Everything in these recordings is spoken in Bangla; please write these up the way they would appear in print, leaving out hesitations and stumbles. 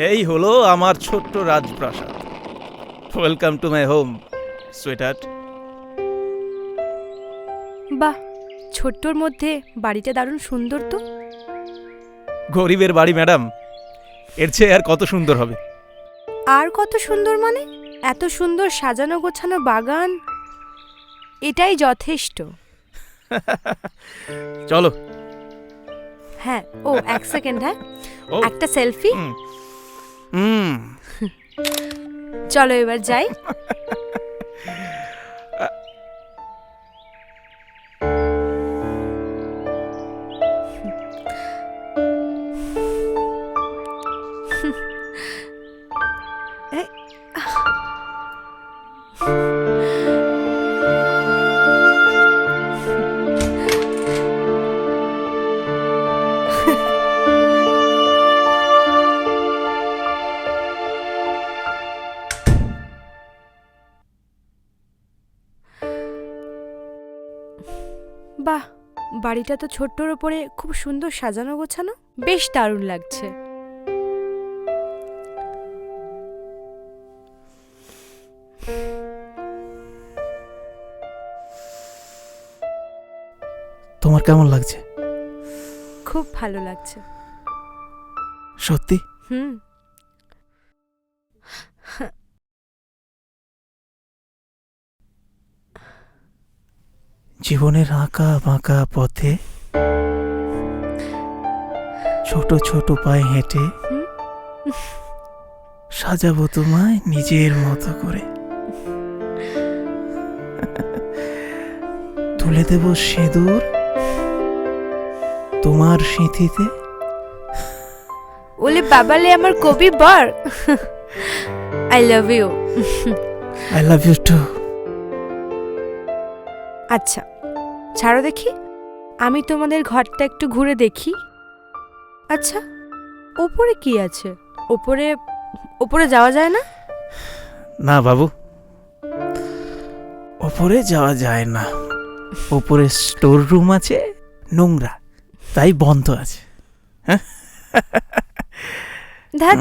এই হলো আমার ছোট্ট রাজপ্রাসাদ। Welcome to my home sweetheart. বাহ, ছোট্টর মধ্যে বাড়িটা দারুণ সুন্দর তো। গরিবের বাড়ি ম্যাডাম, এর চেয়ে আর কত সুন্দর হবে? আর কত সুন্দর মানে? এত সুন্দর সাজানো গোছানো বাগান, এটাই যথেষ্ট। চলো। হ্যাঁ, ও এক সেকেন্ড। হ্যাঁ, ও, একটা সেলফি। হুম। চলো এবার যাই। বাহ, বাড়িটা তো ছোট্টর ওপরে খুব সুন্দর সাজানো গোছানো, বেশ দারুণ লাগছে। তোমার কেমন লাগছে? খুব ভালো লাগছে। সত্যি? হুম। জীবনের আঁকা বাঁকা পথে ছোট ছোট পায়ে হেঁটে সাজাবো তোমায় নিজের মতো করে, তুলে দেব সিঁদুর তোমার সিঁথিতে। ওলে বাবালে আমার কবি বর। I love you. I love you too. আচ্ছা ছাড়ো দেখি, আমি তোমাদের ঘরটা একটু ঘুরে দেখি। আচ্ছা, ওপরে কি আছে? ওপরে ওপরে যাওয়া যায় না? না বাবু, ওপরে যাওয়া যায় না। ওপরে স্টোর রুম আছে, নোংরা, তাই বন্ধ আছে। ধ্যাৎ।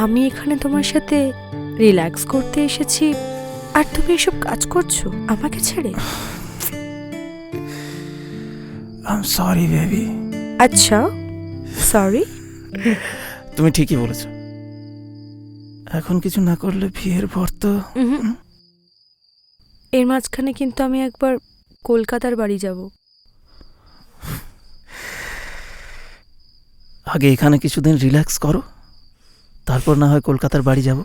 আমি এখানে তোমার সাথে রিল্যাক্স করতে এসেছি, আর তুমি এসব কাজ করছো আমাকে ছেড়ে। I am sorry baby. আচ্ছা, সরি। তুমি ঠিকই বলেছ, এখন কিছু না করলে বিয়ের পর তো। এর মাঝখানে কিন্তু আমি একবার কলকাতার বাড়ি যাব। আগে এখানে কিছুদিন রিল্যাক্স করো, তারপর না হয় কলকাতার বাড়ি যাব।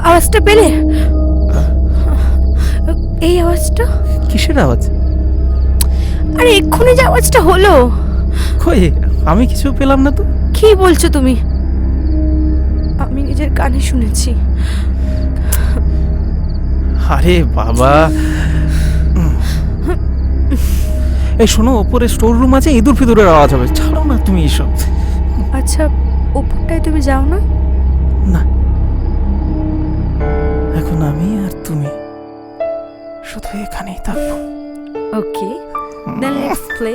আওয়াজটা পেলে? এই আওয়াজটা কিসের আওয়াজ? আরে এক্ষুনি যে আওয়াজটা হলো। কই, আমি কিছু পেলাম না তো। কি বলছো তুমি? আমি নিজের কানে শুনেছি। আরে বাবা, এই শোনো, ওপরে স্টোর রুম আছে, ইঁদুর ফিদুরের আওয়াজ হবে, ছাড়ো না তুমি এসব। আচ্ছা, ওপরটায় তুমি যাও না? না, এখন আমি আর তুমি শুধু এখানেই থাকবো। ওকে, then let's play.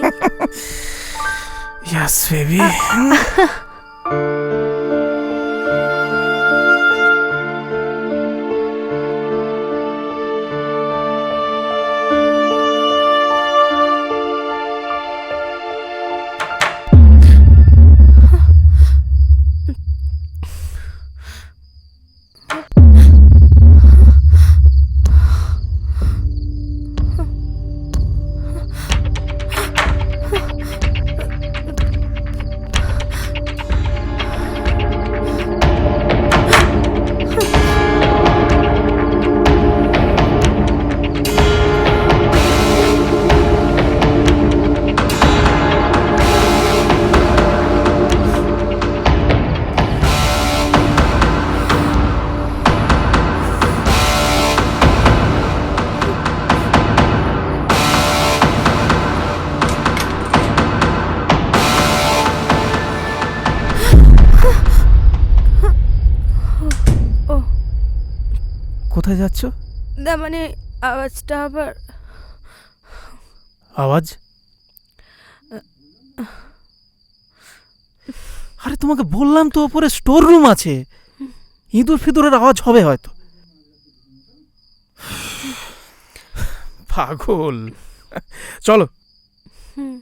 Yes baby. কোথায় যাচ্ছ? না মানে আওয়াজটা আবার আওয়াজ? আরে তোমাকে বললাম তো ওপরে স্টোর রুম আছে, ইঁদুর ফিঁদুরের আওয়াজ হবে হয়তো। পাগল। চলো। হুম।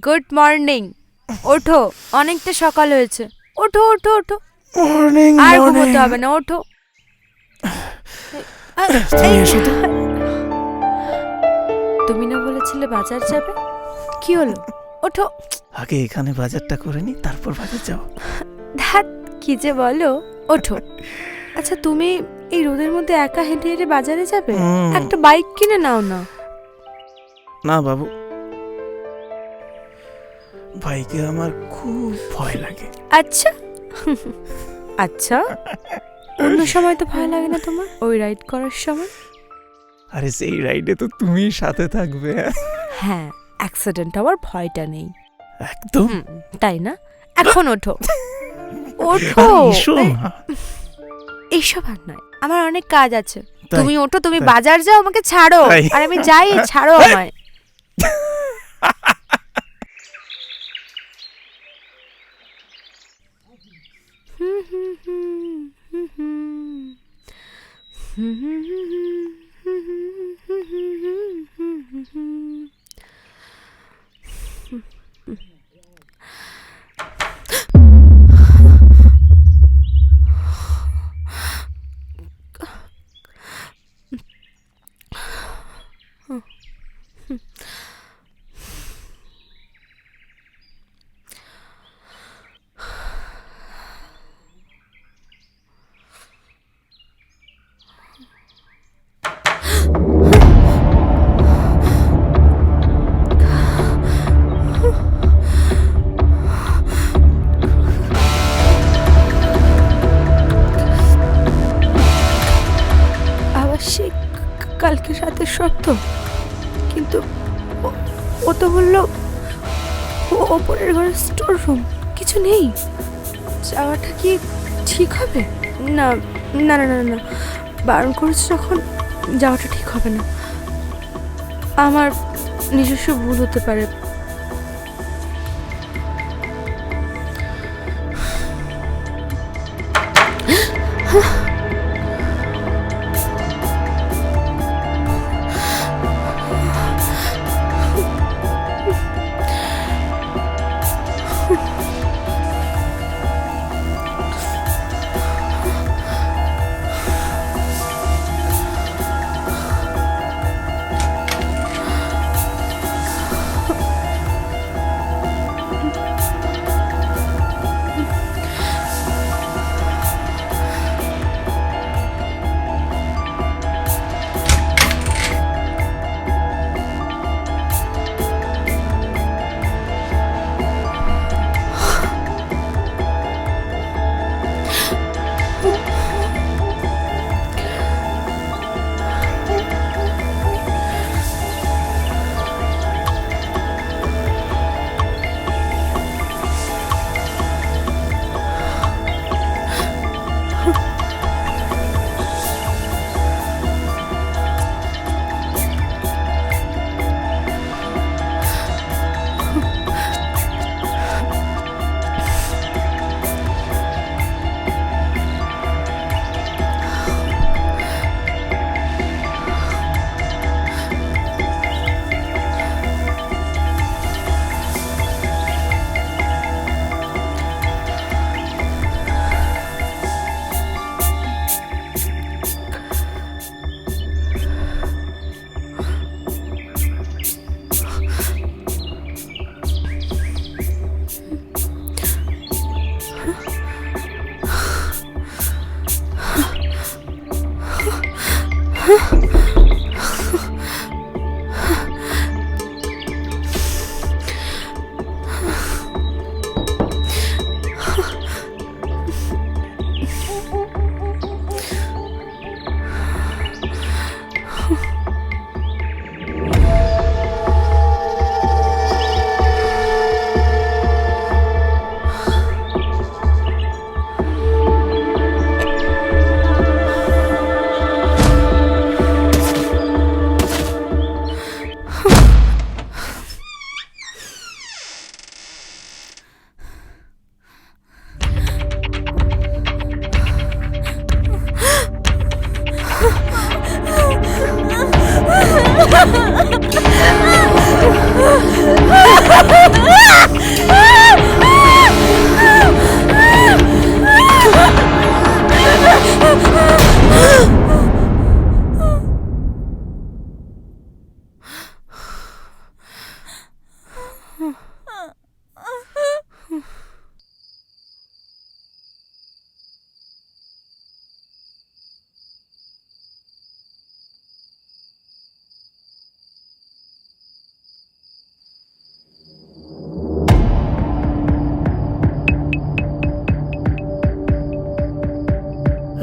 Good morning. ওঠো, অনেকটা সকাল হয়েছে। ওঠো ওঠো ওঠো, মর্নিং। আর ঘুমোতে হবে না, ওঠো। তুমি এসো তো। তুমি না বলেছিলে বাজার যাবে, কি হলো? ওঠো। আগে এখানে বাজারটা করে নি, তারপর বাজার যাও। ধ্যাৎ, কি যে বলো। ওঠো। আচ্ছা, তুমি এই রোদের মধ্যে একা হেঁটে হেঁটে বাজারে যাবে? একটা বাইক কিনে নাও না। না বাবু, বাইকে আমার খুব ভয় লাগে। আচ্ছা আচ্ছা, অন্য সময় তো ভয় লাগে না তোমার, ওই রাইড করার সময়? আরে সেই রাইডে তো তুমি সাথে থাকবে। হ্যাঁ, অ্যাক্সিডেন্ট হওয়ার ভয়টা নেই একদম। তাই না? এখন ওঠো। ওঠো। এসো না। এইসব আর নয়, আমার অনেক কাজ আছে। তাই? তুমি ওঠো, তুমি তাই? বাজার যাও, আমাকে ছাড়ো। তাই? আর আমি যাই, ছাড়ো আমায়। কালকে রাতের শর্ত, কিন্তু ও তো বললো ওপরের ঘরের স্টোর রুম, কিছু নেই। যাওয়াটা কি ঠিক হবে? না না না না না, বারণ করেছে যখন, যাওয়াটা ঠিক হবে না। আমার নিজস্ব ভুল হতে পারে।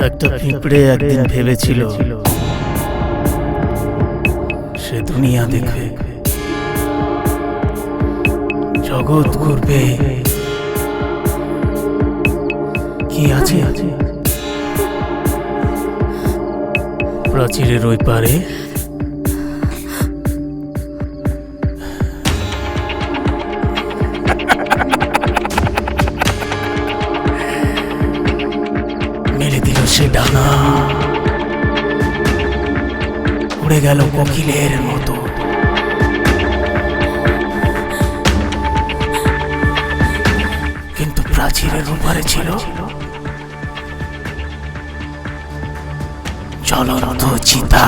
একটা পিঁপড়ে একদিন ভেবেছিল সে দুনিয়া দেখবে, জগৎ করবে, কি আছে প্রাচীরের ওই পারে মেরে দিল সে ডানা, উড়ে গেল কোকিলের মতো। কিন্তু প্রাচীরের ওপারে ছিল জ্বলন্ত চিতা।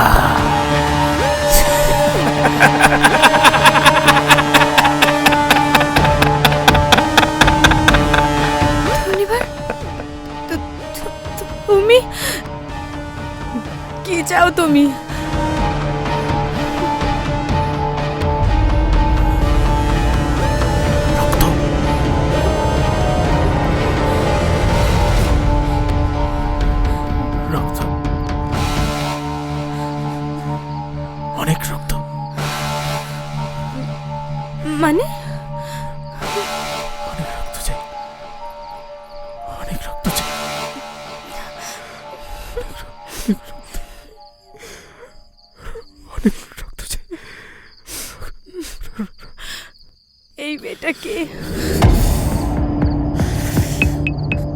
তুমি কি চাও? তুমি রক্ত, অনেক রক্ত। মানে অনেক রক্ত চাই, অনেক রক্ত চাই। অনেক রক্ত চাই। এই মেয়েটাকে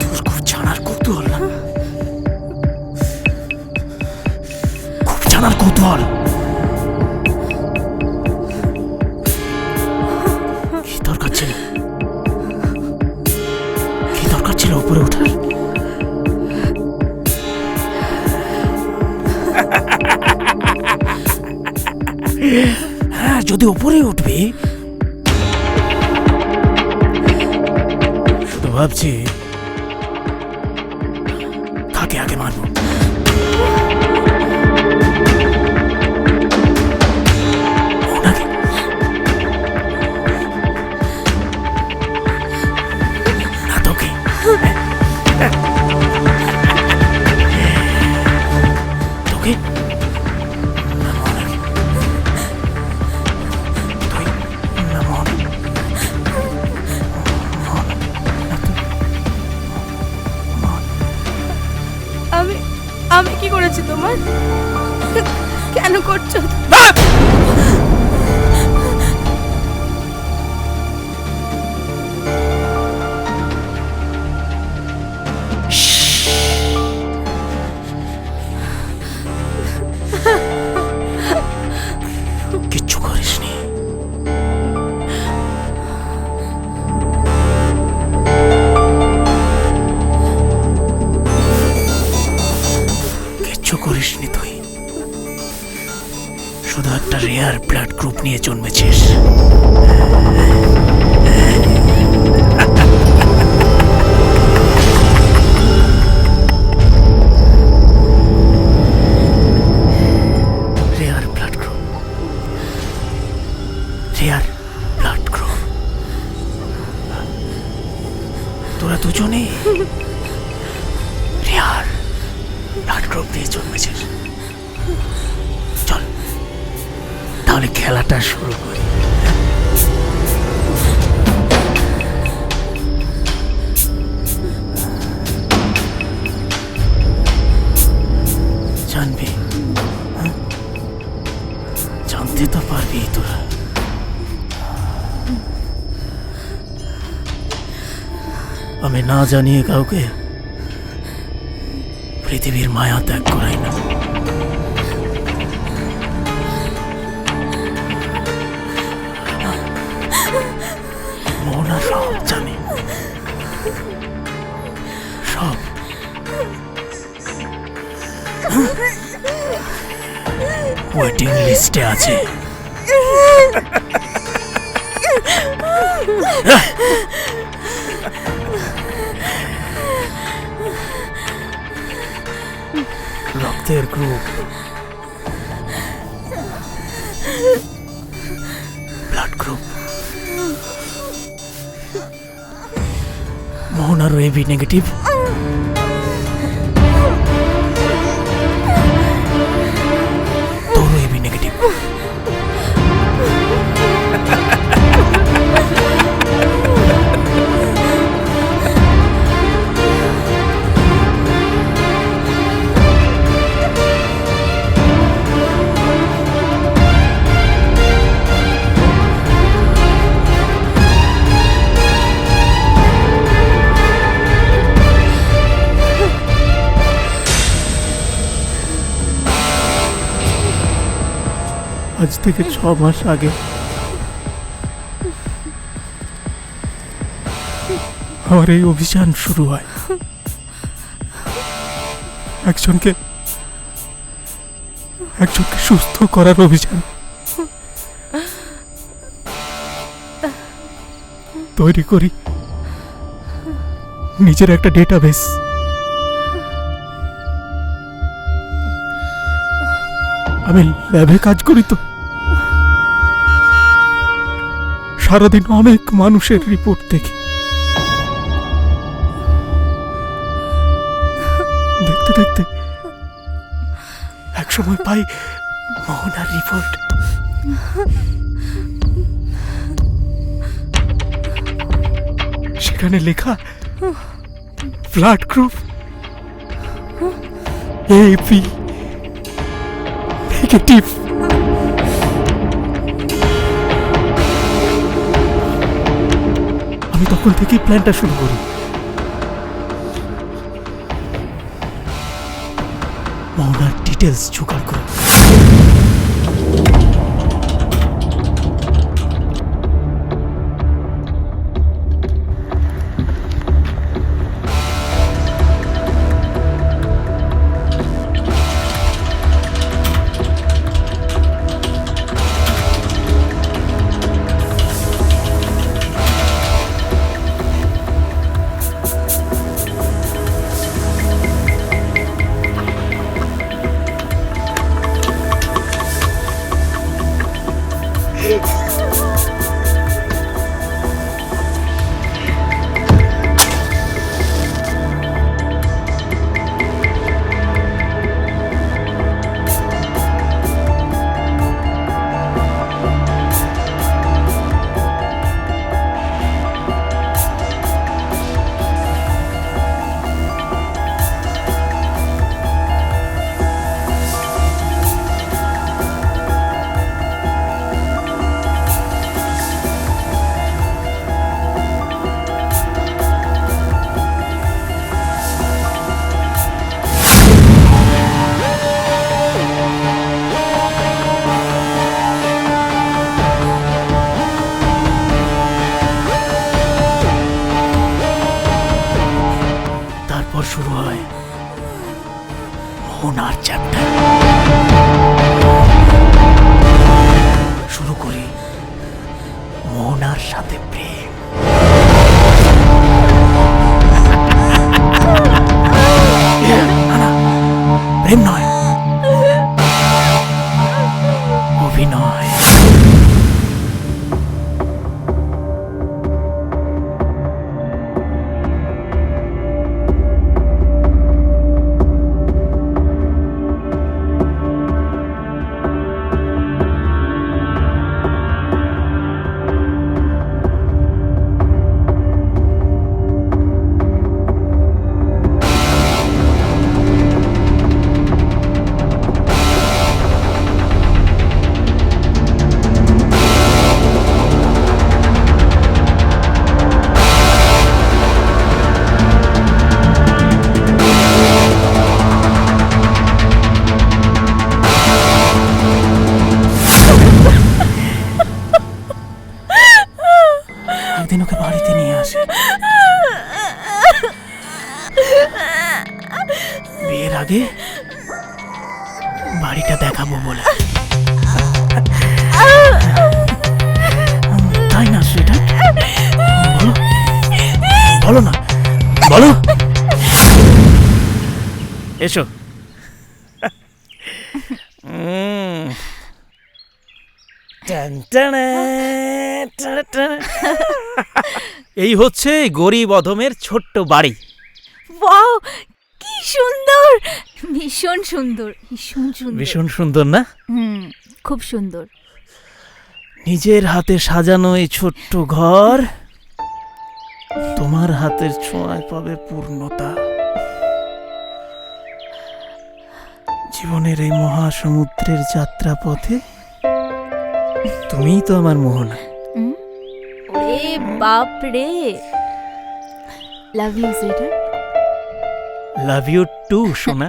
তোর খুব জানার কৌতূহল না? জানার কৌতূহল। কি দরকার ছিল, কি দরকার ছিল উপরে ওঠার? হ্যাঁ, যদি উপরে উঠবি, শুধু ভাবছি কাকে আগে মারবো। ওনাকে? না তোকে? তোকে? না ওনাকে? তুই? না মন? মন? না তুই? মন? আমি কি করেছি তোমার? কেন করছো? কিচ্ছু করিসনি। কিচ্ছু করিসনি তুই, শুধু একটা রেয়ার ব্লাড গ্রুপ নিয়ে জন্মেছিস। Rare blood group, rare blood group. তোরা দুজনেই রেয়ার ব্লাড গ্রুপ নিয়ে জন্মেছিস। চল তাহলে খেলাটা শুরু করি। জানবি, হ্যাঁ? জানতে তো পারবি তোরা। আমি না জানিয়ে কাউকে পৃথিবীর মায়া ত্যাগ করাই না। মোহনা সব জানে, সব। ওয়েটিং লিস্টে আছে। রক্তের গ্রুপ, ব্লাড গ্রুপ। মোহনারও এবি নেগেটিভ। তোরও এবি নেগেটিভ। আজ থেকে 6 মাস আগে আমার এই অভিযান শুরু হয়। একজনকে সুস্থ করার অভিযান। তৈরি করি নিজের একটা ডেটাবেস। আমি ল্যাবে কাজ করি তো, সারাদিন অনেক মানুষের রিপোর্ট দেখি। দেখতে দেখতে এক সময় পাই মোহনার রিপোর্ট। সেখানে লেখা ব্লাড গ্রুপ এবি নেগেটিভ। আমি তখন থেকেই প্ল্যানটা শুরু করি। মোহনার ডিটেলস জোগাড় করে শুরু হয় মোহনার চ্যাপ্টার। শুরু করি মোহনার সাথে প্রেম। না, না, প্রেম নয়, অভিনয়। একদিন ওকে বাড়িতে নিয়ে আসে, বিয়ের আগে বাড়িটা দেখাবো বলে। তাই না সেটা? বলো, বলো না, বলো। এসো। এই হচ্ছে গরিব অধমের ছোট্ট বাড়ি। ওয়াও, কি সুন্দর! ভীষণ সুন্দর, ভীষণ সুন্দর, ভীষণ সুন্দর না? খুব সুন্দর। নিজের হাতে সাজানো এই ছোট্ট ঘর তোমার হাতের ছোঁয়ায় পাবে পূর্ণতা। জীবনের এই মহাসমুদ্রের যাত্রা পথে তুমিই তো আমার মোহনা। ওরে বাপ রে! Love you sweeter. Love you too সোনা।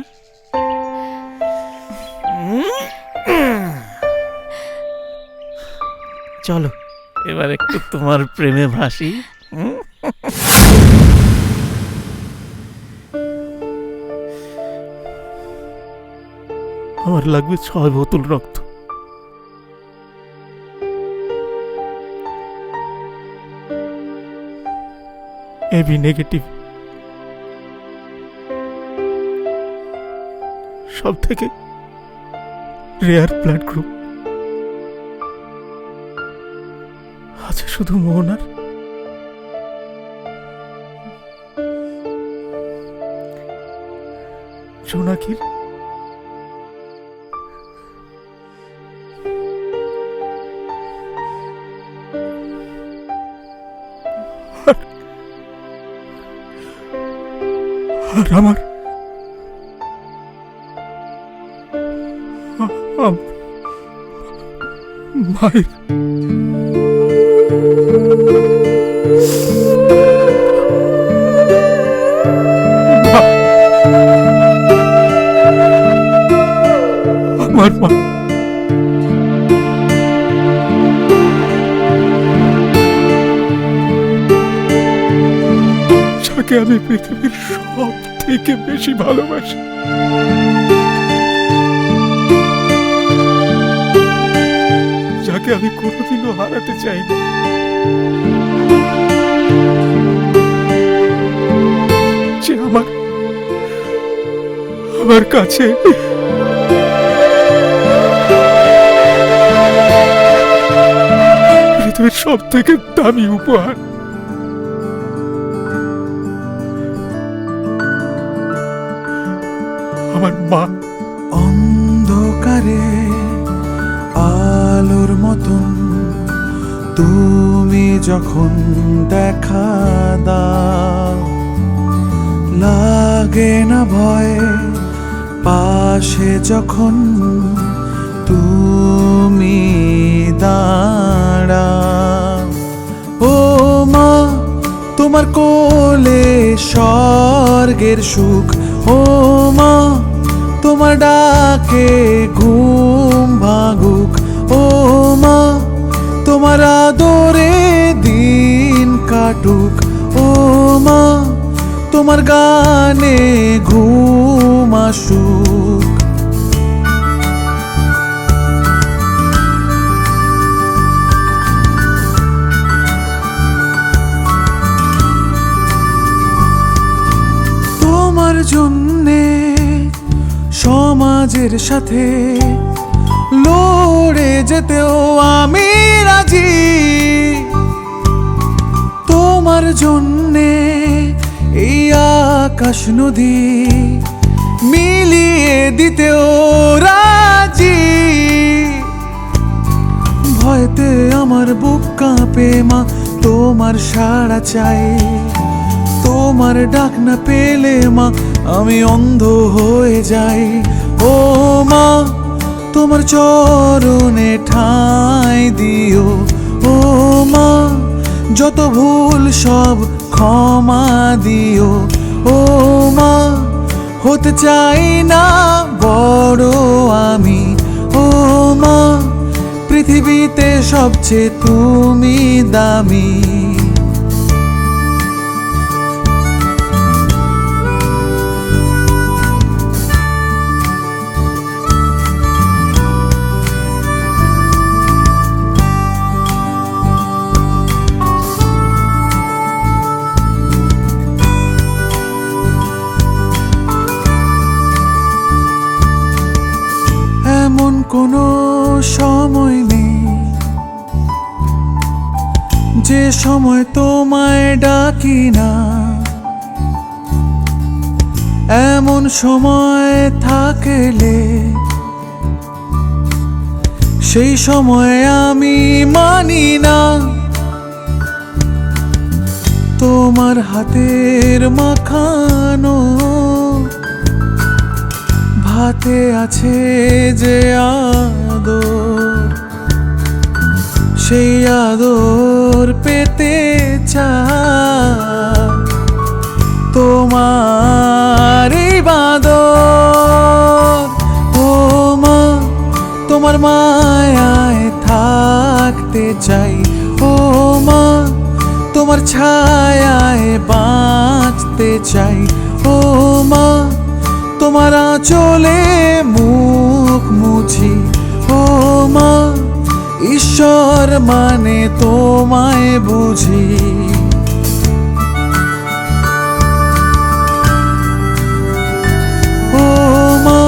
চলো এবার একটু তোমার প্রেমে ভাসি। আমার লাগবে 6 বোতল রক্ত। এবি নেগেটিভ, সব থেকে রেয়ার ব্লাড গ্রুপ। আছে শুধু মোহনার। জোনাকির, আর আমার মায়ের। আমার মা। যাকে আমি পৃথিবীর সব থেকে বেশি ভালোবাসি, যাকে আমি কোনোদিনও হারাতে চাই না, যে আমার কাছে পৃথিবীর সব থেকে দামি উপহার। আমার মা। অন্ধকারে আলোর মতন তুমি যখন দেখা দাও, লাগে না ভয় পাশে যখন তুমি দাঁড়াও। ও মা, তোমার কোলে স্বর্গের সুখ। ও মা, তোমার ডাকে ঘুম ভাঙুক। ও মা, তোমার আদরে দিন কাটুক। ও মা, তোমার তোমার গানে ঘুম আসুক। তোমার জন্যে সমাজের সাথে লড়ে যেতেও আমি রাজি। তোমার জন্যে এই আকাশ নদী মিলিয়ে দিতেও রাজি। ভয়তে আমার বুক কাঁপে মা, তোমার সাড়া চাই। তোমার ডাক না পেলে মা আমি অন্ধ হয়ে যাই। ও মা তোমার চরণে ঠাঁই দিও। ও মা যত ভুল সব ক্ষমা দিও। ও মা হতে চাই না বড় আমি। ও মা পৃথিবীতে সবচেয়ে তুমি দামি। এমন কোনো সময় নেই যে সময় তোমায় ডাকি না। এমন সময় থাকলে সেই সময় আমি মানি না। তোমার হাতের মাখানো হাতে আছে যে আদর, সেই আদর পেতে চাই। তোমার এই বাদর ও মা তোমার মায়ায় থাকতে চাই। ও মা তোমার ছায়ায় বাঁচতে চাই। ও মা তোমার আঁচলে মুখ মুছি। ও মা ঈশ্বর মানে তোমায় বুঝি। ও মা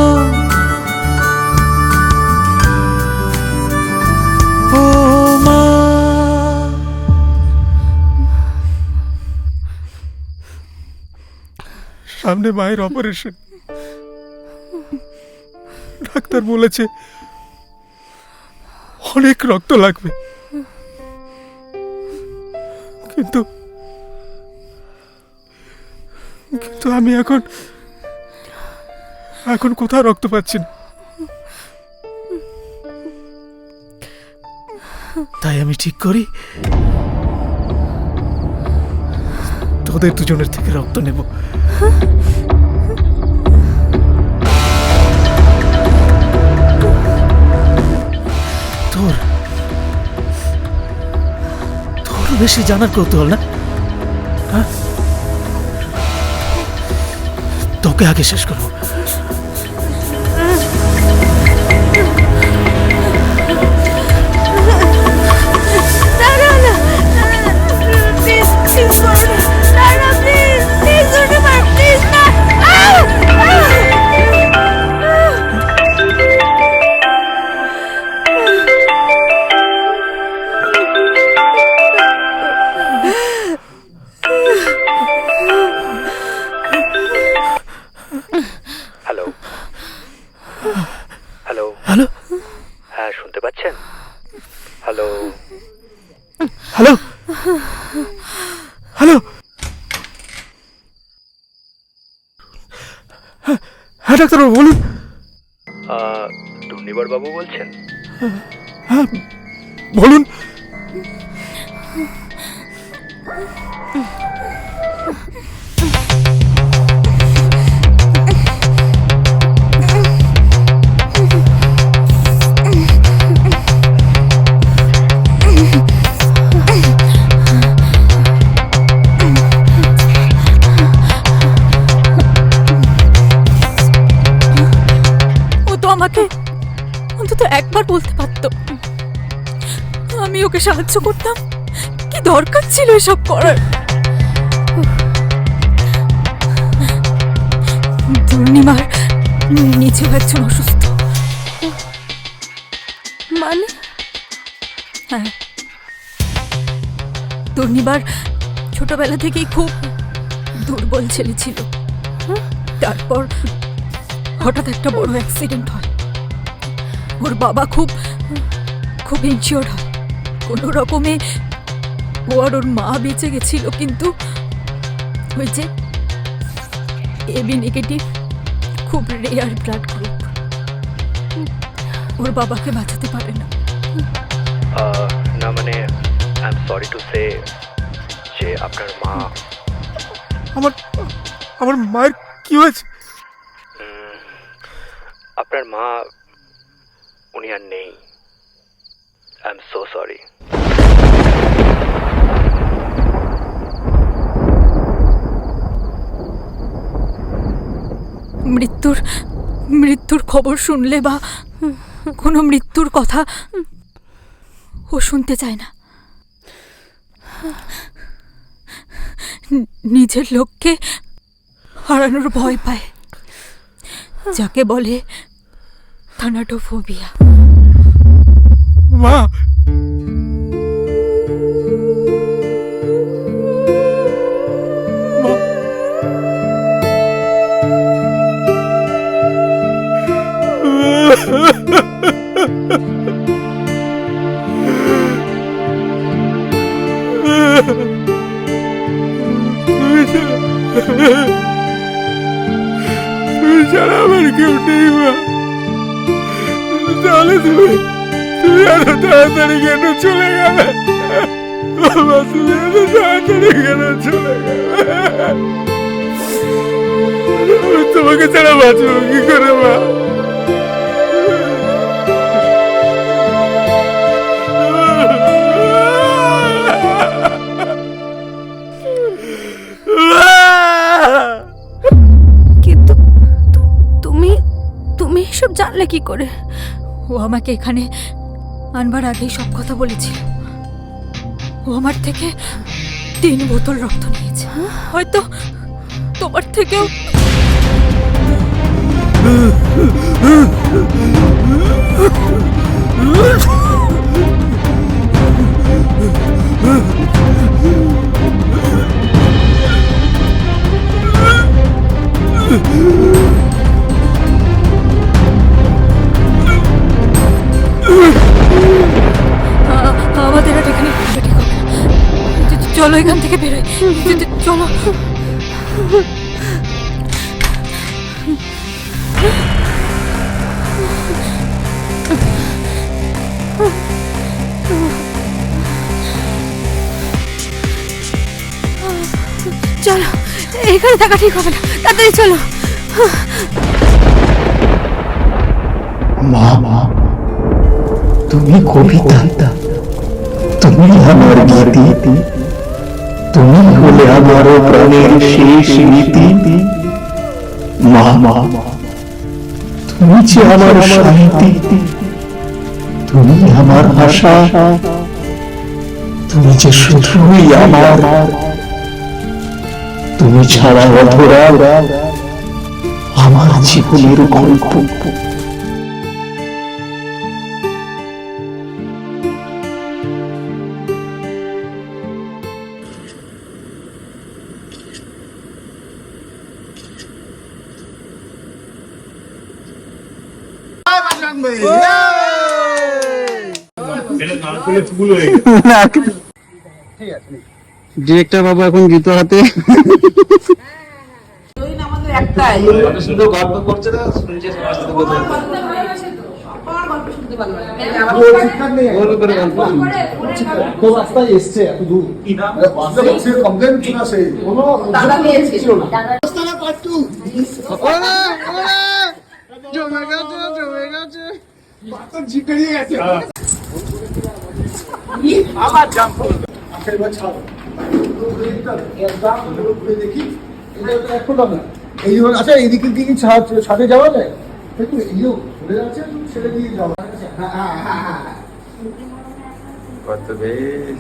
ও মা সামনে মায়ের অপারেশন। ডাক্তার বলেছে অনেক রক্ত লাগবে, কিন্তু কিন্তু আমি এখন কোথাও রক্ত পাচ্ছি না। তাই আমি ঠিক করি তোদের দুজনের থেকে রক্ত নেব। তোর বেশি জানার কৌতূহল না? হ্যাঁ, তোকে আগে শেষ করবো। হ্যালো হ্যালো হ্যালো হ্যাঁ শুনতে পাচ্ছেন? হ্যালো হ্যালো হ্যালো হ্যাঁ ডাক্তারবাবু বলুন। দুর্নিবার বাবু বলছেন? হ্যাঁ বলুন। আমাকে অন্তত একবার বলতে পারতো, আমি ওকে সাহায্য করতাম। কি দরকার ছিল এসব করার? পূর্ণিমার নিজেও একজন অসুস্থ। মানে হ্যাঁ, পূর্ণিমার ছোটবেলা থেকেই খুব দুর্বল ছেলে ছিল। তারপর হঠাৎ একটা বড় অ্যাক্সিডেন্ট হয়। ওর বাবা খুব খুব ইনজিওর্ড হয়। কোনো রকমে ও আর ওর মা বেঁচে গেছিল, কিন্তু ওই যে এবি নেগেটিভ খুব রেয়ার ব্লাড গ্রুপ, ওর বাবাকে বাঁচাতে পারে না। না মানে I am sorry to say যে আপনার মা আমার মায়ের কি হয়েছে? আপনার মা উনি আর নেই। I am so sorry. মৃত্যুর খবর শুনলে বা কোনো মৃত্যুর কথা ও শুনতে চায় না। নিজের লোককে হারানোর ভয় পায়, যাকে বলে থানাটোফোবিয়া। মা, তুমি ছাড়া আমার কেউ নেই মা। তাহলে তুমি এত তাড়াতাড়ি কেন চলে গেলে? বাবা, তুমি এত তাড়াতাড়ি কেন চলে গেলে? আমি তোমাকে ছাড়া বাঁচবো কি করে মা? কিন্তু তুমি তুমি এসব জানলে কি করে? ও আমাকে এখানে আনবার আগেই সব কথা বলেছিল। ও আমার থেকে 3 বোতল রক্ত নিয়েছে, হয়তো তোমার থেকেও। আমাদের আর এখানে ঠিক হবে না। চলো এখান থেকে বেরোই, চলো। চলো, এখানে থাকা ঠিক হবে না, তাড়াতাড়ি চলো। মা, তুমি কবিতা, তুমি আমার গীতি, তুমি হলে আমার প্রাণের শেষ নীতি। মা, তুমি যে আমার শান্তি, তুমি আমার আশা, তুমি যে শুধুই আমার। তুমি ছাড়া অধরা আমার জীবনের গল্প। ডিরেক্টর বাবু এখন জুতো হাতে। আচ্ছা, এইদিকে কি সাথে যাওয়া যায়? ভুলে যাচ্ছে, তুমি ছেড়ে দিয়ে যাও। হ্যাঁ হ্যাঁ হ্যাঁ হ্যাঁ হ্যাঁ। কত বেশ।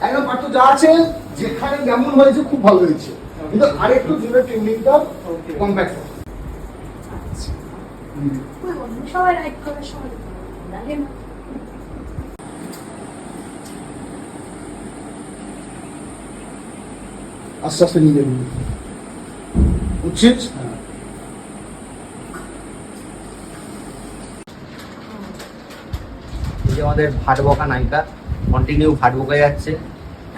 একদম পাত্র যা আছে যেখানে যেমন হয়েছে খুব ভালো হয়েছে, কিন্তু আরেকটু জোরে টেকনিকটা কম্প্যাক্ট। সবাই রাইট করে সবাই আস্তে আস্তে নিয়ে যাবি, বুঝছিস? এই যে আমাদের ভাট বকা নায়িকা কন্টিনিউ ভাট বকা যাচ্ছে,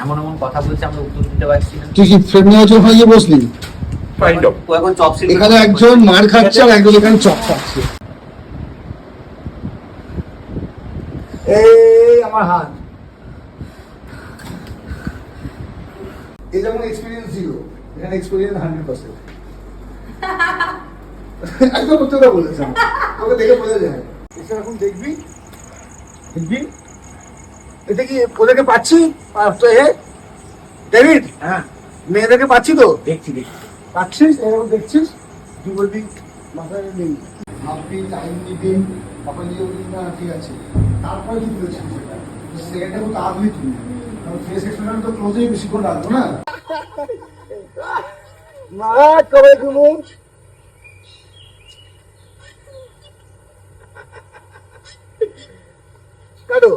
এমন এমন কথা বলছে আমরা উত্তর দিতে পারছি না। তুই কি ফ্রেম নেওয়ার জন্য হয়ে বসলি? Kind of. ও এখন চপ সিল এখানে একজন মার খাচ্ছে আর একজন এখানে চপ খাচ্ছে। এই আমার হাত, এই যেমন এক্সপিরিয়েন্স 0, এখানে এক্সপিরিয়েন্স 100%। একদম সত্যি বলেছে, তোকে দেখে বোঝা যায়। এসে এখন দেখবি দেখবি এটা কি ওদেরকে পাচ্ছি, ডেভিড? হ্যাঁ, মেয়েদেরকে পাচ্ছি তো, দেখছি দেখছি। পাচ্ছিস, এরকম দেখছিস, তুই বলবি মাথায় নেই, ভাববি টাইম নিবি, তারপরে দিয়ে বলবি না ঠিক আছে, তারপরে তুই বলেছিস সেটা সেকেন্ডটা খুব তাড়াতাড়ি তুই, কারণ ফেস এক্সপ্রেশন তো ক্লোজেই বেশিক্ষণ রাখবো না। মা কবে তুমি কাটো